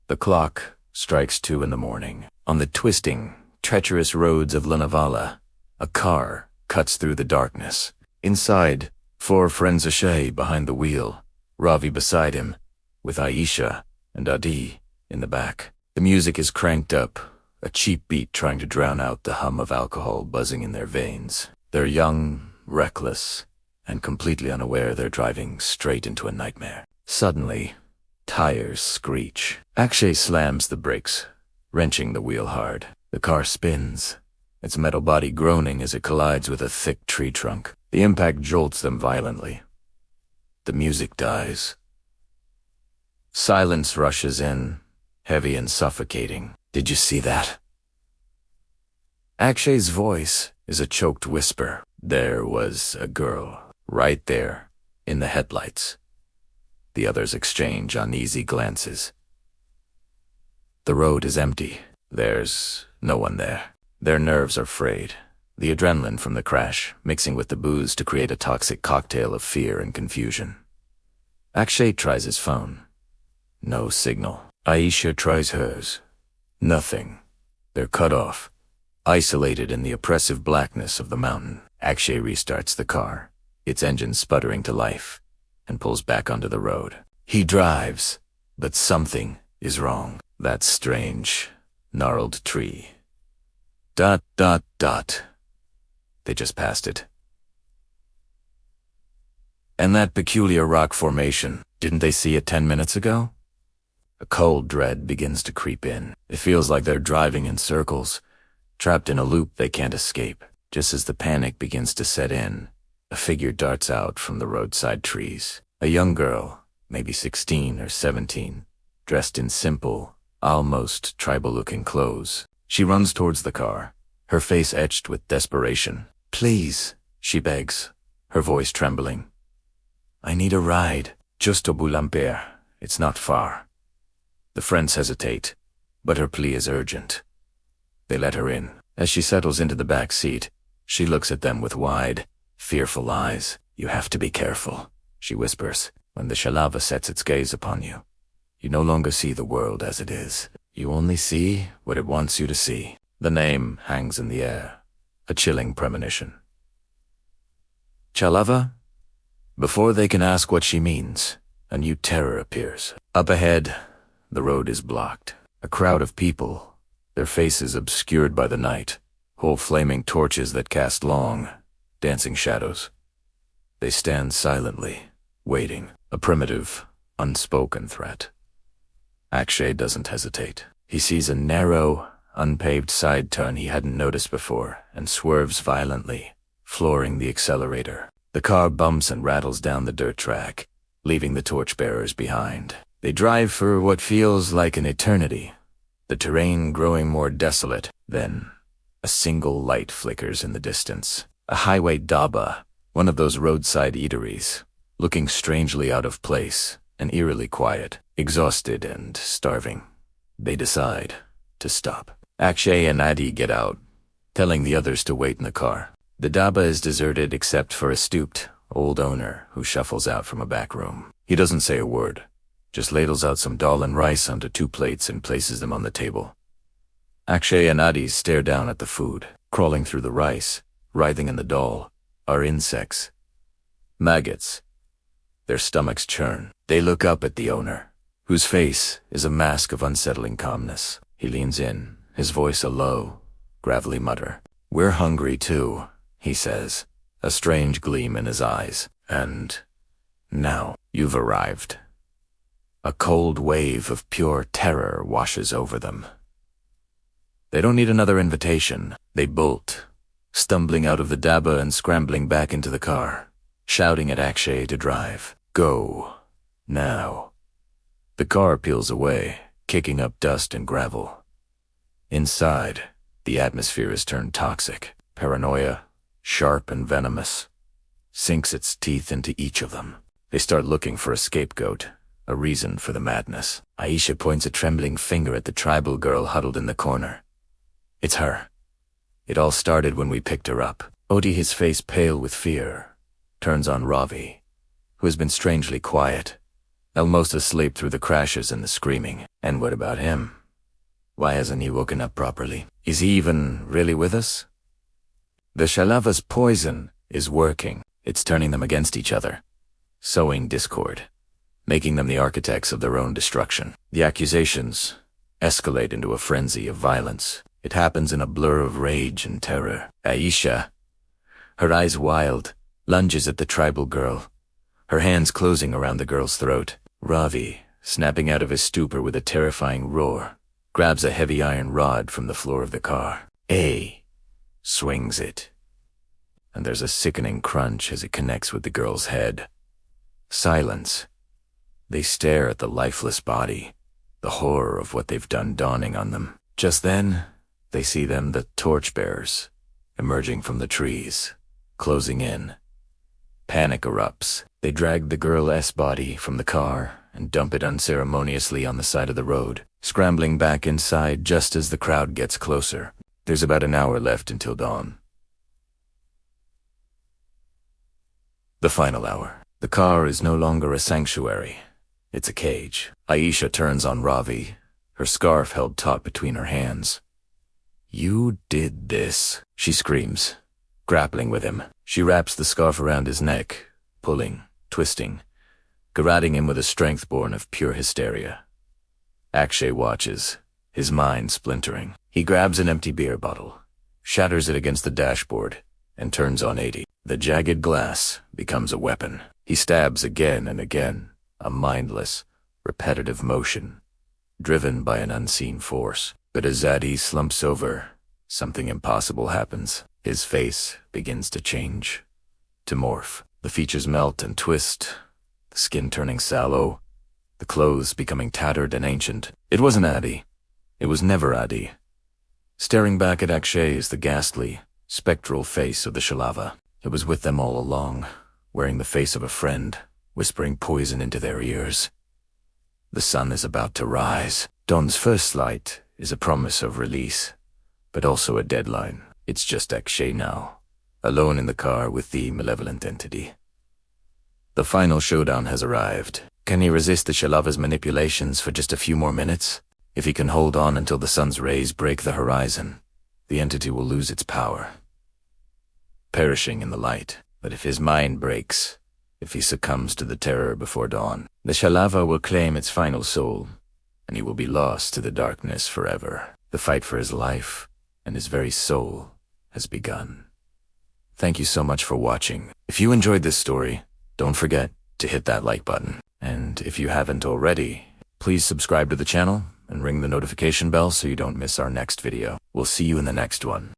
The clock strikes 2 in the morning. On the twisting, treacherous roads of Lonavala, a car cuts through the darkness. Inside, 4 friends Ashay behind the wheel, Ravi beside him, with Aisha and Adi in the back. The music is cranked up, a cheap beat trying to drown out the hum of alcohol buzzing in their veins. They're young, reckless, and completely unaware they're driving straight into a nightmare. Suddenly, tires screech. Akshay slams the brakes, wrenching the wheel hard. The car spins, its metal body groaning as it collides with a thick tree trunk. The impact jolts them violently. The music dies. Silence rushes in, heavy and suffocating. Did you see that? Akshay's voice is a choked whisper. There was a girl, right there, in the headlights. The others exchange uneasy glances. The road is empty. There's no one there. Their nerves are frayed, the adrenaline from the crash mixing with the booze to create a toxic cocktail of fear and confusion. Akshay tries his phone. No signal. Aisha tries hers. Nothing. They're cut off, isolated in the oppressive blackness of the mountain. Akshay restarts the car, its engine sputtering to life, and pulls back onto the road. He drives, but something is wrong. That strange, gnarled tree. ... They just passed it. And that peculiar rock formation, didn't they see it 10 minutes ago? A cold dread begins to creep in. It feels like they're driving in circles, trapped in a loop they can't escape. Just as the panic begins to set in, a figure darts out from the roadside trees. A young girl, maybe 16 or 17, dressed in simple, almost tribal-looking clothes. She runs towards the car, her face etched with desperation. "Please," she begs, her voice trembling. "I need a ride. Just to Boulanger. It's not far." The friends hesitate, but her plea is urgent. They let her in. As she settles into the back seat, she looks at them with wide, fearful eyes. "You have to be careful," she whispers. "When the Chhalava sets its gaze upon you, you no longer see the world as it is. You only see what it wants you to see." The name hangs in the air, a chilling premonition. Chhalava? Before they can ask what she means, a new terror appears. Up ahead, the road is blocked. A crowd of people, their faces obscured by the night, hold flaming torches that cast long, dancing shadows. They stand silently, waiting, a primitive, unspoken threat. Akshay doesn't hesitate. He sees a narrow, unpaved side turn he hadn't noticed before and swerves violently, flooring the accelerator. The car bumps and rattles down the dirt track, leaving the torchbearers behind. They drive for what feels like an eternity, the terrain growing more desolate. Then, a single light flickers in the distance. A highway Dhaba, one of those roadside eateries, looking strangely out of place and eerily quiet, exhausted and starving. They decide to stop. Akshay and Adi get out, telling the others to wait in the car. The Dhaba is deserted except for a stooped, old owner who shuffles out from a back room. He doesn't say a word, just ladles out some dal and rice onto 2 plates and places them on the table. Akshay and Adi stare down at the food. Crawling through the rice, writhing in the dal, are insects. Maggots. Their stomachs churn. They look up at the owner, whose face is a mask of unsettling calmness. He leans in, his voice a low, gravelly mutter. "We're hungry too," he says, a strange gleam in his eyes. "And now you've arrived." A cold wave of pure terror washes over them. They don't need another invitation. They bolt, stumbling out of the Dhaba and scrambling back into the car, shouting at Akshay to drive. "Go. Now." The car peels away, kicking up dust and gravel. Inside, the atmosphere is turned toxic. Paranoia, sharp and venomous, sinks its teeth into each of them. They start looking for a scapegoat, a reason for the madness. Aisha points a trembling finger at the tribal girl huddled in the corner. "It's her. It all started when we picked her up." Odi, his face pale with fear, turns on Ravi, who has been strangely quiet, almost asleep through the crashes and the screaming. And what about him? Why hasn't he woken up properly? Is he even really with us? The Chhalava's poison is working. It's turning them against each other, sowing discord, making them the architects of their own destruction. The accusations escalate into a frenzy of violence. It happens in a blur of rage and terror. Aisha, her eyes wild, lunges at the tribal girl, her hands closing around the girl's throat. Ravi, snapping out of his stupor with a terrifying roar, grabs a heavy iron rod from the floor of the car. Swings it, and there's a sickening crunch as it connects with the girl's head. Silence. They stare at the lifeless body, the horror of what they've done dawning on them. Just then, they see them, the torchbearers, emerging from the trees, closing in. Panic erupts. They drag the girl's body from the car and dump it unceremoniously on the side of the road, scrambling back inside just as the crowd gets closer. There's about an hour left until dawn. The final hour. The car is no longer a sanctuary. It's a cage. Aisha turns on Ravi, her scarf held taut between her hands. "You did this," she screams, grappling with him. She wraps the scarf around his neck, pulling, twisting, garroting him with a strength born of pure hysteria. Akshay watches, his mind splintering. He grabs an empty beer bottle, shatters it against the dashboard, and turns on 80. The jagged glass becomes a weapon. He stabs again and again, a mindless, repetitive motion, driven by an unseen force. But as Adi slumps over, something impossible happens. His face begins to change, to morph. The features melt and twist, the skin turning sallow, the clothes becoming tattered and ancient. It wasn't Adi. It was never Adi. Staring back at Akshay is the ghastly, spectral face of the Chhalava. It was with them all along, wearing the face of a friend, whispering poison into their ears. The sun is about to rise. Dawn's first light is a promise of release, but also a deadline. It's just Akshay now, alone in the car with the malevolent entity. The final showdown has arrived. Can he resist the Chhalava's manipulations for just a few more minutes? If he can hold on until the sun's rays break the horizon, the entity will lose its power, perishing in the light. But if his mind breaks, if he succumbs to the terror before dawn, the Chhalava will claim its final soul, and he will be lost to the darkness forever. The fight for his life and his very soul has begun. Thank you so much for watching. If you enjoyed this story, don't forget to hit that like button. And if you haven't already, please subscribe to the channel and ring the notification bell so you don't miss our next video. We'll see you in the next one.